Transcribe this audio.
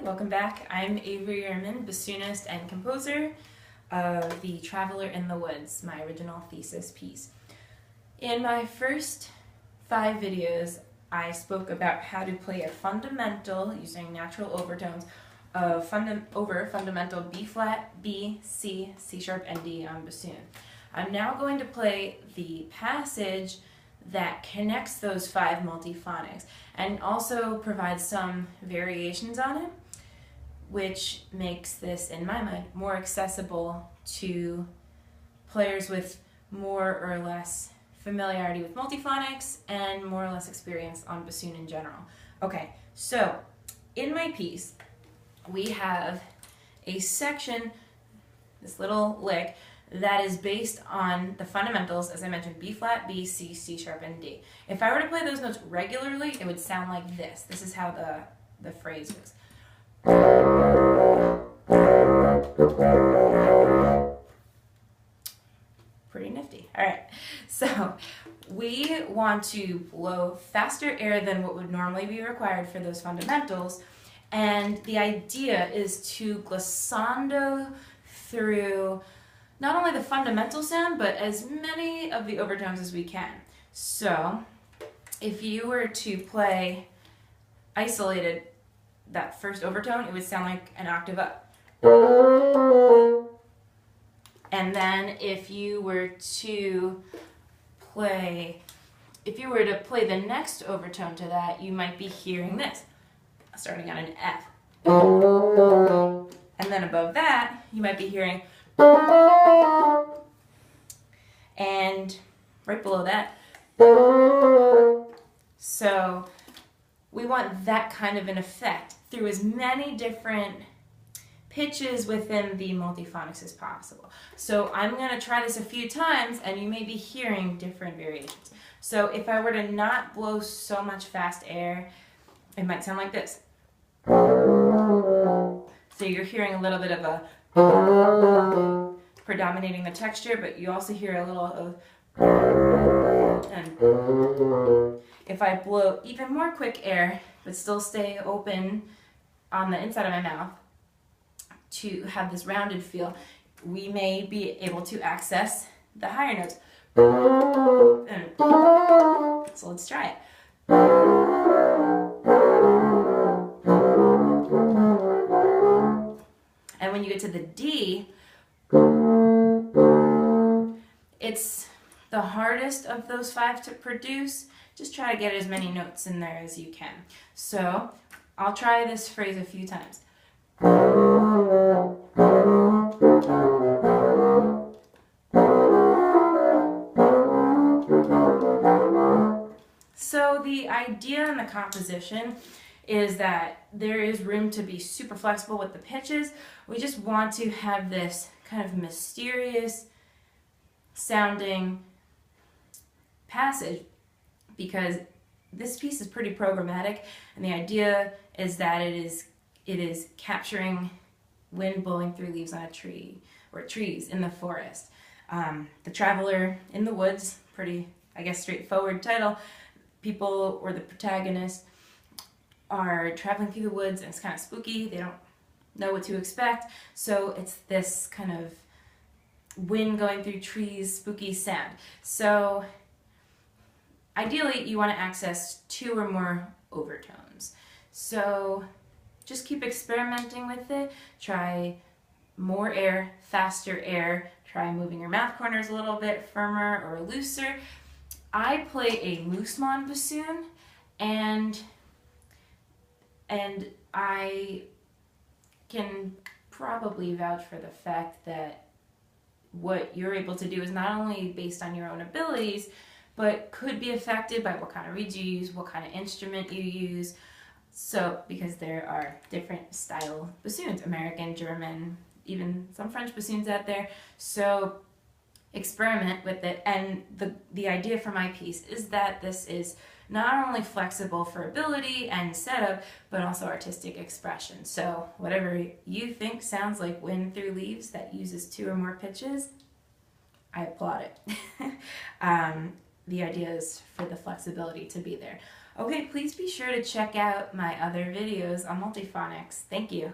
welcome back. I'm Avery bassoonist and composer of The Traveler in the Woods, my original thesis piece. In my first 5 videos, I spoke about how to play a fundamental using natural overtones of over fundamental B flat, B, C, C sharp, and D on bassoon. I'm now going to play the passage that connects those 5 multiphonics and also provides some variations on it, which makes this, in my mind, more accessible to players with more or less familiarity with multiphonics and more or less experience on bassoon in general. Okay, so in my piece, we have a section, this little lick, that is based on the fundamentals, as I mentioned, B flat, B, C, C sharp, and D. If I were to play those notes regularly, it would sound like this. This is how the phrase goes. Pretty nifty. All right, so we want to blow faster air than what would normally be required for those fundamentals, and the idea is to glissando through not only the fundamental sound, but as many of the overtones as we can. So if you were to play isolated, that first overtone, it would sound like an octave up. And then if you were to play the next overtone to that, you might be hearing this, starting on an F. And then above that, you might be hearing, and right below that. So we want that kind of an effect through as many different pitches within the multiphonics as possible. So I'm going to try this a few times and you may be hearing different variations. So if I were to not blow so much fast air, it might sound like this. So you're hearing a little bit of a predominating the texture, but you also hear a little of, and if I blow even more quick air, but still stay open on the inside of my mouth to have this rounded feel, we may be able to access the higher notes. So let's try it. And when you get to the D, it's the hardest of those 5 to produce. Just try to get as many notes in there as you can. So I'll try this phrase a few times. So the idea in the composition is that there is room to be super flexible with the pitches. We just want to have this kind of mysterious sounding passage because this piece is pretty programmatic, and the idea is that it is capturing wind blowing through leaves on a tree or trees in the forest. The Traveler in the Woods, pretty, I guess, straightforward title. People, or the protagonist, are traveling through the woods and it's kind of spooky. They don't know what to expect. So it's this kind of wind going through trees, spooky sound. So ideally you want to access 2 or more overtones. So just keep experimenting with it. Try more air, faster air. Try moving your mouth corners a little bit firmer or looser. I play a Moosmon bassoon, and I can probably vouch for the fact that what you're able to do is not only based on your own abilities, but could be affected by what kind of reeds you use, what kind of instrument you use. So, because there are different style bassoons, American, German, even some French bassoons out there. So experiment with it, and the idea for my piece is that this is not only flexible for ability and setup, but also artistic expression. So whatever you think sounds like wind through leaves that uses 2 or more pitches, I applaud it. The idea is for the flexibility to be there. Okay, please be sure to check out my other videos on multiphonics. Thank you.